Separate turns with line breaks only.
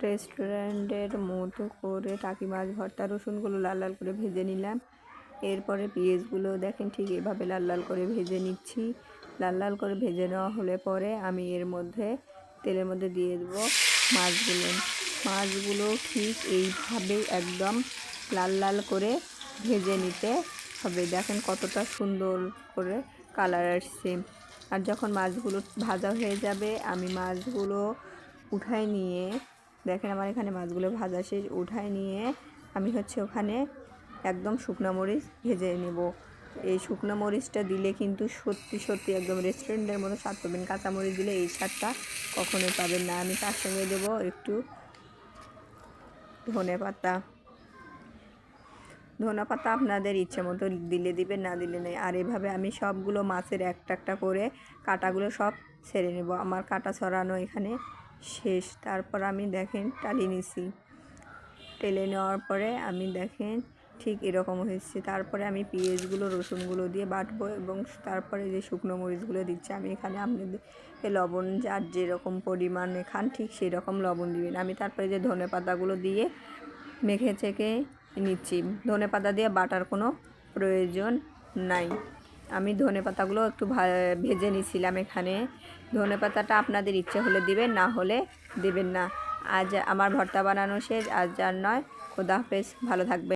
রেস্টুরেন্টের মতো করে টাকি মাছ ভর্তা রসুনগুলো লাল লাল করে ভেজে নিলাম। এরপরে পেঁয়াজগুলো দেখেন ঠিক এভাবে লাল লাল করে ভেজে নিচ্ছি। লাল লাল করে ভেজে নেওয়া হলে পরে আমি এর মধ্যে তেলের মধ্যে দিয়ে দেবো মাছগুলো ঠিক এইভাবে একদম লাল লাল করে ভেজে নিতে হবে। দেখেন কতটা সুন্দর করে কালার আসছে। আর যখন মাছগুলো ভাজা হয়ে যাবে আমি মাছগুলো উঠায় নিয়ে দেখেন আমার এখানে মাছগুলো ভাজা শেষ। উঠায় নিয়ে আমি ওখানে একদম শুকনো মরিচ ভেজে নেব। এই শুকনো মরিচটা দিলে কিন্তু সত্যি সত্যি একদম রেস্টুরেন্টের মতো স্বাদ পাবেন। কাঁচামরিচ দিলে এই স্বাদটা কখনোই পাবেন না। আমি তার সঙ্গে দেবো একটু ধনে পাতা আপনাদের ইচ্ছে মতো দিলে দিবেন, না দিলে নেই। আর এভাবে আমি সবগুলো মাছের একটা একটা করে কাঁটাগুলো সব ছেড়ে নেব। আমার কাঁটা ছড়ানো এখানে শেষ। তারপর আমি দেখেন টেলে নেওয়ার পরে আমি দেখেন ঠিক এরকম হয়েছে। তারপরে আমি পেঁয়াজগুলো রসুনগুলো দিয়ে বাটবো এবং তারপরে যে শুকনো মরিচগুলো দিচ্ছি আমি এখানে আপনাদের লবণ যার যেরকম পরিমাণে খান ঠিক সেই রকম লবণ দিবেন। আমি তারপরে যে ধনে পাতাগুলো দিয়ে মেখে চেখে নিচ্ছি। ধনে পাতা দিয়ে বাটার কোনো প্রয়োজন নাই। আমি ধনে পাতাগুলো একটু ভেজে নিছিলাম এখানে। ধনে পাতাটা আপনাদের ইচ্ছে হলে দিবেন, না হলে দিবেন না। আজ আমার ভর্তা বানানো শেষ। আজ আর নয়, খোদা হাফেজ, ভালো থাকবেন।